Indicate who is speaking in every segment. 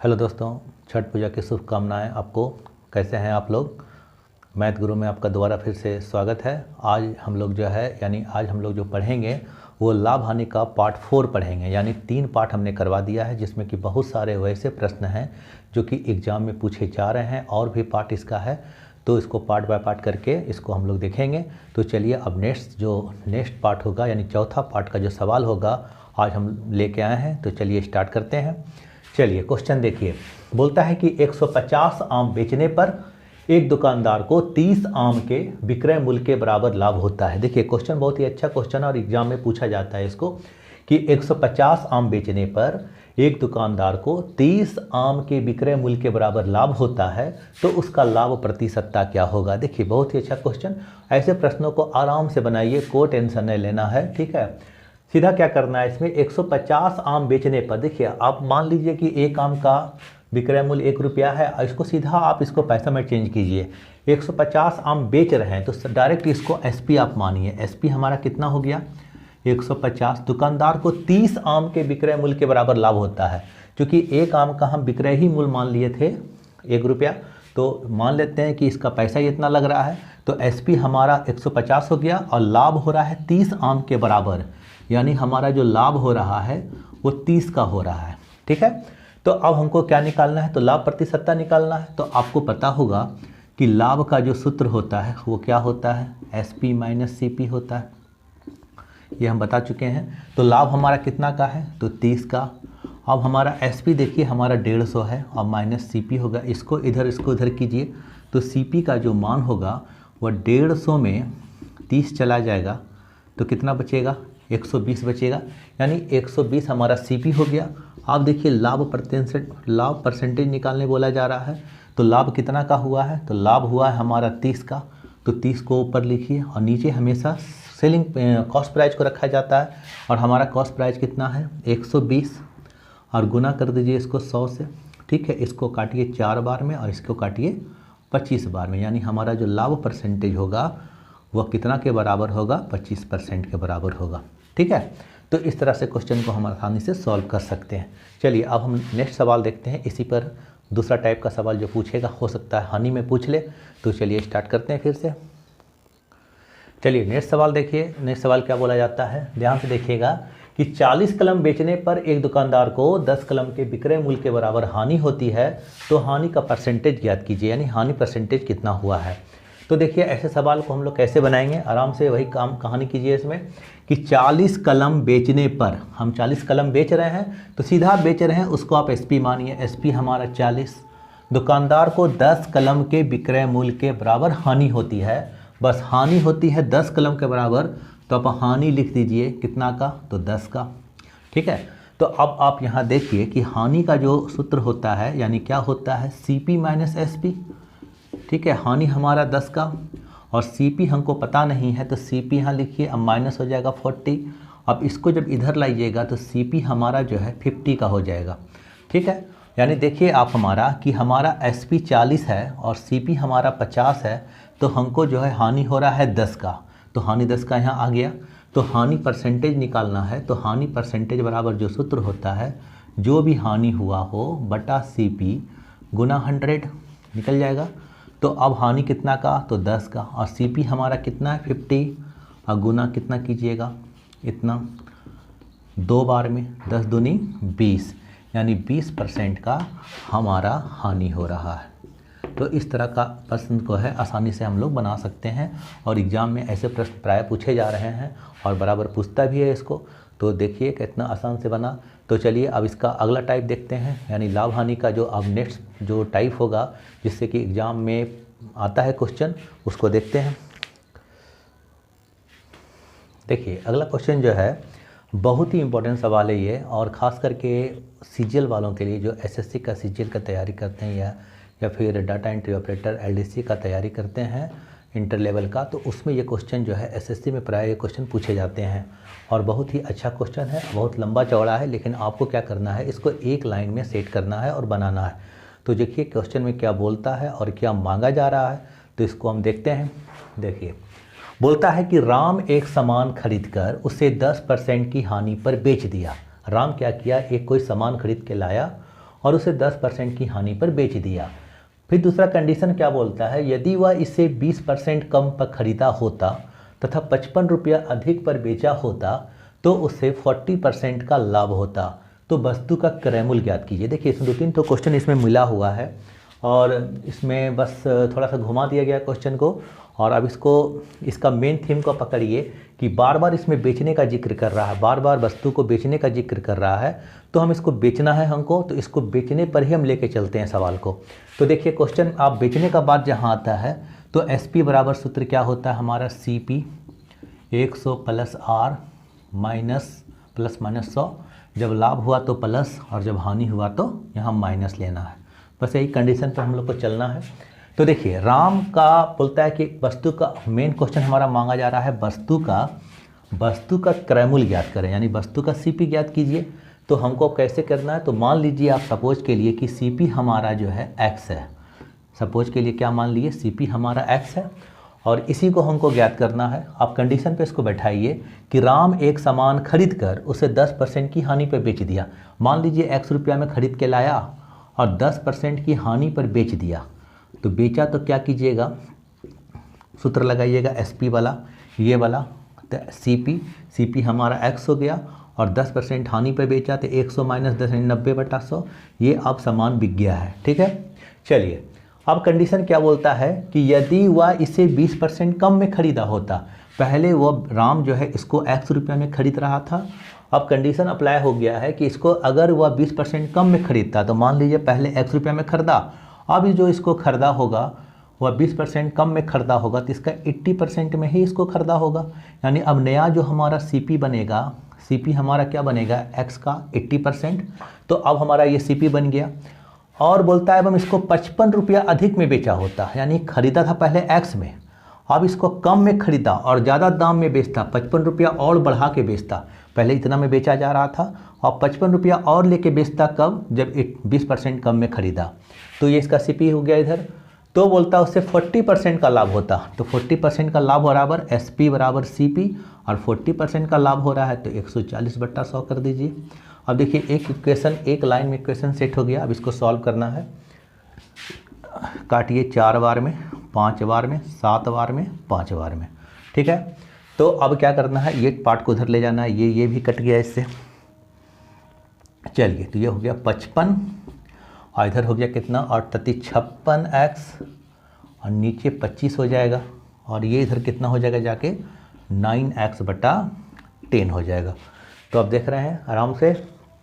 Speaker 1: Hello दोस्तों, छठ पूजा की शुभकामनाएं आपको। कैसे हैं आप लोग। मैथ गुरु में आपका दोबारा फिर से स्वागत है। आज हम लोग जो पढ़ेंगे वो लाभ हानि का पार्ट 4 पढ़ेंगे। यानी 3 पार्ट हमने करवा दिया है, जिसमें कि बहुत सारे वैसे प्रश्न हैं जो कि एग्ज़ाम में पूछे जा रहे हैं, और भी पार्ट इसका है, तो इसको पार्ट बाय पार्ट करके इसको हम लोग देखेंगे। तो चलिए अब नेक्स्ट पार्ट होगा, यानी चौथा पार्ट का जो सवाल होगा आज हम लेके आए हैं। तो चलिए स्टार्ट करते हैं। चलिए क्वेश्चन देखिए। बोलता है कि 150 आम बेचने पर एक दुकानदार को 30 आम के विक्रय मूल्य के बराबर लाभ होता है। देखिए क्वेश्चन बहुत ही अच्छा क्वेश्चन है और एग्जाम में पूछा जाता है इसको कि 150 आम बेचने पर एक दुकानदार को 30 आम के विक्रय मूल्य के बराबर लाभ होता है, तो उसका लाभ प्रतिशतता क्या होगा। देखिए बहुत ही अच्छा क्वेश्चन। ऐसे प्रश्नों को आराम से बनाइए, कोई टेंशन नहीं लेना है, ठीक है। सीधा क्या करना है इसमें, 150 आम बेचने पर, देखिए आप मान लीजिए कि एक आम का विक्रय मूल्य 1 रुपया है, इसको सीधा आप इसको पैसा में चेंज कीजिए। 150 आम बेच रहे हैं तो डायरेक्ट इसको एसपी आप मानिए। एसपी हमारा कितना हो गया 150। दुकानदार को 30 आम के विक्रय मूल्य के बराबर लाभ होता है। क्योंकि एक आम का हम विक्रय ही मूल्य मान लिए थे 1 रुपया, तो मान लेते हैं कि इसका पैसा ही इतना लग रहा है, तो एसपी हमारा 150 हो गया और लाभ हो रहा है 30 आम के बराबर। यानी हमारा जो लाभ हो रहा है वो 30 का हो रहा है, ठीक है। तो अब हमको क्या निकालना है, तो लाभ प्रतिशतता निकालना है। तो आपको पता होगा कि लाभ का जो सूत्र होता है वो क्या होता है, एसपी माइनस सीपी होता है। ये हम बता चुके हैं। तो लाभ हमारा कितना का है, तो 30 का। अब हमारा एसपी देखिए हमारा 150 है और माइनस सीपी होगा। इसको इधर कीजिए, तो सीपी का जो मान होगा वह 150 में 30 चला जाएगा तो कितना बचेगा, 120 बचेगा। यानी 120 हमारा सीपी हो गया। आप देखिए लाभ परसेंटेज निकालने बोला जा रहा है, तो लाभ कितना का हुआ है, तो लाभ हुआ है हमारा 30 का। तो 30 को ऊपर लिखिए और नीचे हमेशा सेलिंग कॉस्ट प्राइस को रखा जाता है, और हमारा कॉस्ट प्राइस कितना है 120, और गुना कर दीजिए इसको 100 से, ठीक है। इसको काटिए 4 बार में और इसको काटिए 25 बार में। यानी हमारा जो लाभ परसेंटेज होगा वह कितना के बराबर होगा, 25% के बराबर होगा, ठीक है। तो इस तरह से क्वेश्चन को हम आसानी से सॉल्व कर सकते हैं। चलिए अब हम नेक्स्ट सवाल देखते हैं। इसी पर दूसरा टाइप का सवाल जो पूछेगा हो सकता है हानि में पूछ ले। तो चलिए स्टार्ट करते हैं फिर से। चलिए नेक्स्ट सवाल देखिए। नेक्स्ट सवाल क्या बोला जाता है, ध्यान से देखिएगा कि 40 कलम बेचने पर एक दुकानदार को 10 कलम के विक्रय मूल्य के बराबर हानि होती है, तो हानि का परसेंटेज ज्ञात कीजिए। यानी हानि परसेंटेज कितना हुआ है। तो देखिए ऐसे सवाल को हम लोग कैसे बनाएंगे, आराम से वही कहानी कीजिए इसमें कि 40 कलम बेचने पर, हम 40 कलम बेच रहे हैं तो सीधा बेच रहे हैं उसको आप एसपी मानिए। एसपी हमारा 40। दुकानदार को 10 कलम के विक्रय मूल्य के बराबर हानि होती है, बस हानि होती है 10 कलम के बराबर, तो आप हानि लिख दीजिए कितना का, तो 10 का, ठीक है। तो अब आप यहाँ देखिए कि हानि का जो सूत्र होता है यानी क्या होता है, सीपी माइनस एसपी, ठीक है। हानि हमारा 10 का और सीपी हमको पता नहीं है, तो सीपी यहाँ लिखिए, अब माइनस हो जाएगा 40। अब इसको जब इधर लाइएगा तो सीपी हमारा जो है 50 का हो जाएगा, ठीक है। यानी देखिए आप हमारा कि हमारा एसपी 40 है और सीपी हमारा 50 है, तो हमको जो है हानि हो रहा है 10 का, तो हानि 10 का यहाँ आ गया। तो हानि परसेंटेज निकालना है, तो हानि परसेंटेज बराबर जो सूत्र होता है, जो भी हानि हुआ हो बटा सीपी गुना 100 निकल जाएगा। तो अब हानि कितना का, तो 10 का, और सीपी हमारा कितना है 50, और गुना कितना कीजिएगा, इतना 2 बार में, 10 दूनी 20, यानी 20% का हमारा हानि हो रहा है। तो इस तरह का प्रश्न को है आसानी से हम लोग बना सकते हैं, और एग्ज़ाम में ऐसे प्रश्न प्राय पूछे जा रहे हैं और बराबर पूछता भी है इसको। तो देखिए कितना आसान से बना। तो चलिए अब इसका अगला टाइप देखते हैं, यानी लाभ हानि का जो अब नेक्स्ट जो टाइप होगा जिससे कि एग्ज़ाम में आता है क्वेश्चन, उसको देखते हैं। देखिए अगला क्वेश्चन जो है बहुत ही इम्पोर्टेंट सवाल है ये, और ख़ास करके सीजीएल वालों के लिए जो एसएससी का सीजीएल का तैयारी करते हैं या फिर डाटा एंट्री ऑपरेटर एलडीसी का तैयारी करते हैं इंटर लेवल का, तो उसमें ये क्वेश्चन जो है एसएससी में प्राय ये क्वेश्चन पूछे जाते हैं। और बहुत ही अच्छा क्वेश्चन है, बहुत लंबा चौड़ा है, लेकिन आपको क्या करना है, इसको एक लाइन में सेट करना है और बनाना है। तो देखिए क्वेश्चन में क्या बोलता है और क्या मांगा जा रहा है, तो इसको हम देखते हैं। देखिए बोलता है कि राम एक सामान खरीदकर उसे 10% की हानि पर बेच दिया। राम क्या किया, एक कोई सामान खरीद के लाया और उसे 10% की हानि पर बेच दिया। फिर दूसरा कंडीशन क्या बोलता है, यदि वह इसे 20% कम पर खरीदा होता तथा 55 रुपया अधिक पर बेचा होता तो उसे 40% का लाभ होता। तो वस्तु का क्रय मूल्य ज्ञात कीजिए। देखिए इसमें 2-3 तो क्वेश्चन इसमें मिला हुआ है और इसमें बस थोड़ा सा घुमा दिया गया क्वेश्चन को। और अब इसका मेन थीम को पकड़िए कि बार बार इसमें बेचने का जिक्र कर रहा है, बार बार वस्तु को बेचने का जिक्र कर रहा है, तो हम इसको बेचना है हमको, तो इसको बेचने पर ही हम लेके चलते हैं सवाल को। तो देखिए क्वेश्चन आप बेचने का बाद जहाँ आता है तो SP बराबर सूत्र क्या होता है हमारा, CP 100 plus R minus plus minus 100, जब लाभ हुआ तो प्लस और जब हानि हुआ तो यहाँ माइनस लेना है। बस यही कंडीशन पर हम लोग को चलना है। तो देखिए राम का बोलता है कि वस्तु का मेन क्वेश्चन हमारा मांगा जा रहा है वस्तु का क्रय मूल्य ज्ञात करें, यानी वस्तु का CP ज्ञात कीजिए। तो हमको कैसे करना है, तो मान लीजिए आप सपोज के लिए कि CP हमारा जो है X है, सपोज के लिए क्या मान लिए, CP हमारा X है और इसी को हमको ज्ञात करना है। आप कंडीशन पे इसको बैठाइए कि राम एक सामान खरीद कर उसे 10% की हानि पर बेच दिया। मान लीजिए X रुपया में खरीद के लाया और 10% की हानि पर बेच दिया, तो बेचा तो क्या कीजिएगा, सूत्र लगाइएगा SP वाला, ये वाला, तो CP हमारा X हो गया और 10% हानि पर बेचा तो 100 माइनस 10 90/100, ये अब सामान बिक गया है। ठीक है, चलिए अब कंडीशन क्या बोलता है कि यदि वह इसे 20% कम में खरीदा होता, पहले वो राम जो है इसको X रुपया में खरीद रहा था, अब कंडीशन अप्लाई हो गया है कि इसको अगर वह 20% कम में खरीदता, तो मान लीजिए पहले X रुपया में खरीदा, अब जो इसको खरीदा होगा वह 20% कम में खरीदा होगा तो इसका 80% में ही इसको खरीदा होगा। यानी अब नया जो हमारा CP बनेगा, CP हमारा क्या बनेगा, X का 80%, तो अब हमारा ये CP बन गया। और बोलता है अब हम इसको 55 रुपया अधिक में बेचा होता, यानी खरीदा था पहले X में, अब इसको कम में खरीदा और ज़्यादा दाम में बेचता, 55 रुपया और बढ़ा के बेचता। पहले इतना में बेचा जा रहा था और 55 रुपया और लेके बेचता कब, जब 20% कम में खरीदा, तो ये इसका CP हो गया इधर। तो बोलता उससे 40% का लाभ होता, तो 40% का लाभ बराबर SP बराबर CP और 40% का लाभ हो रहा है तो 140/100 कर दीजिए। अब देखिए एक इक्वेशन, एक लाइन में इक्वेशन सेट हो गया। अब इसको सॉल्व करना है, काटिए 4 बार में, 5 बार में, 7 बार में, 5 बार में। ठीक है, तो अब क्या करना है, ये पार्ट को उधर ले जाना है, ये भी कट गया इससे। चलिए तो ये हो गया 55 और इधर हो गया कितना, और 56x और नीचे 25 हो जाएगा और ये इधर कितना हो जाएगा जाके 9x/10 हो जाएगा। तो अब देख रहे हैं आराम से,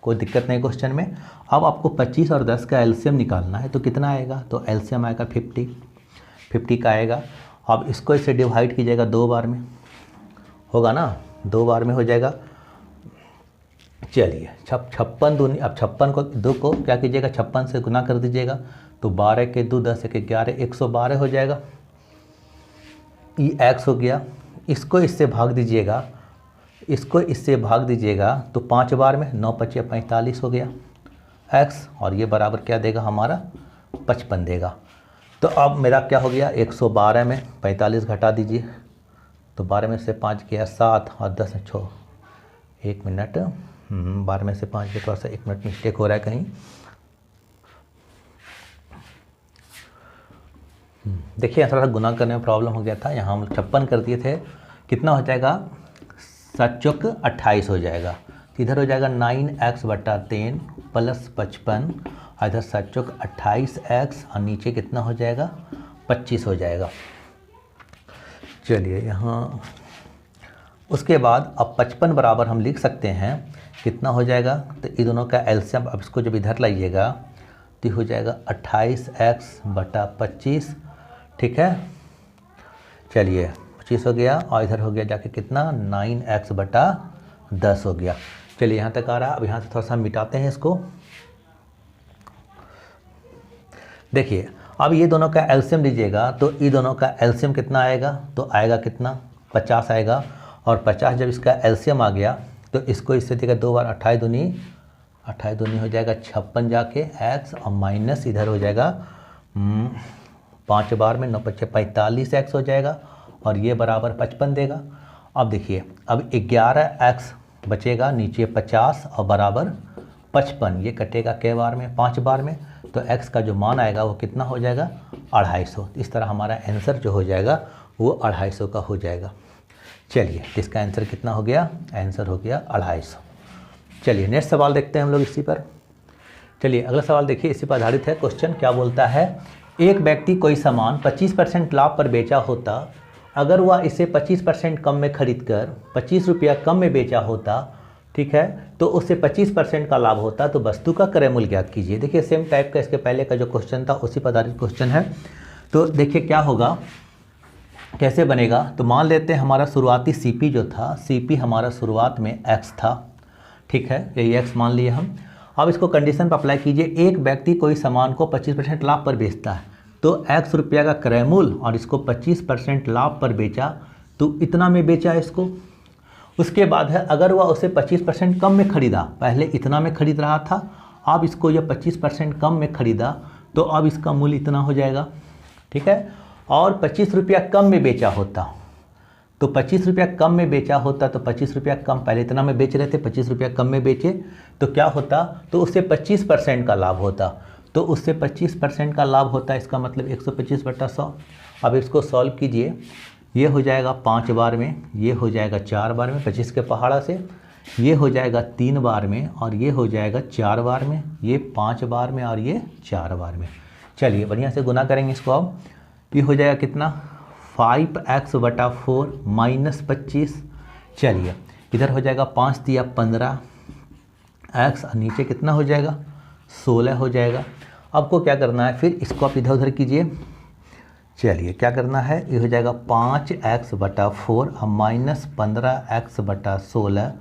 Speaker 1: कोई दिक्कत नहीं क्वेश्चन में। अब आपको 25 और 10 का एलसीएम निकालना है, तो कितना आएगा, तो एलसीएम आएगा 50 का आएगा। अब इसको इससे डिवाइड कीजिएगा 2 बार में, होगा ना, 2 बार में हो जाएगा। चलिए 56 दूनी, अब 56 को 2 को क्या कीजिएगा, 56 से गुना कर दीजिएगा, तो 12 के 2 10 के 11 112 हो जाएगा। ये x हो गया, इसको इससे भाग दीजिएगा, इसको इससे भाग दीजिएगा तो 5 बार में 9 × 5 = 45 हो गया x, और ये बराबर क्या देगा हमारा 55 देगा। तो अब मेरा क्या हो गया, 112 में 45 घटा दीजिए, तो 12 में से 5 गया 7 और 10 6, 1 मिनट, 12 में से 5 के, थोड़ा सा 1 मिनट मिस्टेक हो रहा है कहीं। देखिए थोड़ा सा गुना करने में प्रॉब्लम हो गया था, यहाँ हम 56 कर दिए थे, कितना हो जाएगा 7 चौक 28 हो जाएगा। इधर हो जाएगा 9x/10 प्लस 55, इधर 7 चौक 28x और नीचे कितना हो जाएगा 25 हो जाएगा। चलिए यहाँ उसके बाद अब 55 बराबर हम लिख सकते हैं, कितना हो जाएगा, तो इन दोनों का एलसीएम, अब इसको जब इधर लाइएगा तो हो जाएगा 28x/25। ठीक है, चलिए 25 हो गया और इधर हो गया जाके कितना 9x/10 हो गया। चलिए यहाँ तक आ रहा। अब यहाँ से थोड़ा सा मिटाते हैं इसको। देखिए अब ये दोनों का एलसीएम लीजिएगा तो ये दोनों का एलसीएम कितना आएगा, तो आएगा कितना 50 आएगा, और 50 जब इसका एलसीएम आ गया तो इसको इससे देगा 2 बार, 28 दूनी हो जाएगा 56 जाके x, और माइनस इधर हो जाएगा 5 बार में 9 × 5 = 45x हो जाएगा, और ये बराबर 55 देगा। अब देखिए अब 11x बचेगा, नीचे 50 और बराबर 55, ये कटेगा कै बार में, 5 बार में, तो x का जो मान आएगा वो कितना हो जाएगा 250। इस तरह हमारा आंसर जो हो जाएगा वो 250 का हो जाएगा। चलिए इसका आंसर कितना हो गया, आंसर हो गया 250। चलिए नेक्स्ट सवाल देखते हैं हम लोग इसी पर। चलिए अगला सवाल देखिए, इसी पर आधारित है क्वेश्चन। क्या बोलता है, एक व्यक्ति कोई सामान 25% लाभ पर बेचा होता, अगर वह इसे 25% कम में खरीद कर 25 रुपया कम में बेचा होता, ठीक है, तो उससे 25% का लाभ होता, तो वस्तु का क्रय मूल्य ज्ञात कीजिए। देखिए सेम टाइप का इसके पहले का जो क्वेश्चन था उसी पर आधारित क्वेश्चन है। तो देखिए क्या होगा, कैसे बनेगा। तो मान लेते हैं हमारा शुरुआती CP जो था, CP हमारा शुरुआत में x था, ठीक है, यही x मान लिए हम। अब इसको कंडीशन पर अप्लाई कीजिए, एक व्यक्ति कोई सामान को 25% लाभ पर बेचता है, तो x रुपया का क्रय मूल्य और इसको 25% लाभ पर बेचा, तो इतना में बेचा इसको। उसके बाद है अगर वह उसे 25% कम में खरीदा, पहले इतना में खरीद रहा था, अब इसको यह 25% कम में खरीदा, तो अब इसका मूल्य इतना हो जाएगा, ठीक है। और 25 रुपया कम में बेचा होता, तो 25 रुपया कम में बेचा होता, तो 25 रुपया कम, पहले इतना में बेच रहे थे, 25 रुपया कम में बेचे, तो क्या होता, तो उससे 25% का लाभ होता, तो उससे 25% का लाभ होता, इसका मतलब 125/100। अब इसको सॉल्व कीजिए, ये हो जाएगा 5 बार में, ये हो जाएगा 4 बार में, 25 के पहाड़ा से, ये हो जाएगा 3 बार में, और ये हो जाएगा 4 बार में, ये 5 बार में और ये 4 बार में। चलिए बढ़िया से गुना करेंगे इसको। अब ये हो जाएगा कितना, 5x/4 - 25। चलिए इधर हो जाएगा 5 दिया 15x, और नीचे कितना हो जाएगा 16 हो जाएगा। आपको क्या करना है, फिर इसको आप इधर उधर कीजिए। चलिए क्या करना है, ये हो जाएगा 5x/4 - 15x/16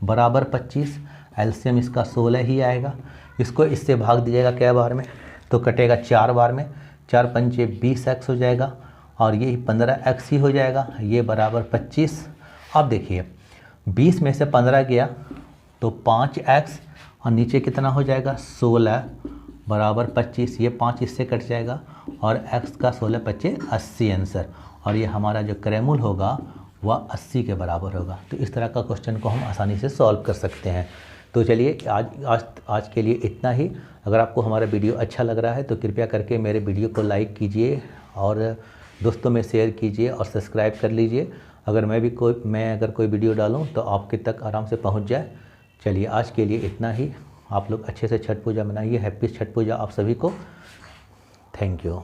Speaker 1: बराबर 25। एलसीएम इसका 16 ही आएगा। इसको इससे भाग दीजिएगा क्या बार में, तो कटेगा 4 बार में, 4 पंचे 20x हो जाएगा, और ये 15x ही हो जाएगा, ये बराबर 25। अब देखिए 20 में से 15 गया तो 5x, और नीचे कितना हो जाएगा 16 बराबर 25, ये 5 इससे कट जाएगा, और x का 16 पच्चे 80 आंसर, और ये हमारा जो क्रय मूल्य होगा वह 80 के बराबर होगा। तो इस तरह का क्वेश्चन को हम आसानी से सॉल्व कर सकते हैं। तो चलिए आज के लिए इतना ही। अगर आपको हमारा वीडियो अच्छा लग रहा है तो कृपया करके मेरे वीडियो को लाइक कीजिए और दोस्तों में शेयर कीजिए और सब्सक्राइब कर लीजिए। अगर मैं अगर कोई वीडियो डालूं तो आपके तक आराम से पहुंच जाए। चलिए आज के लिए इतना ही। आप लोग अच्छे से छठ पूजा मनाइए। हैप्पी छठ पूजा आप सभी को। Thank you.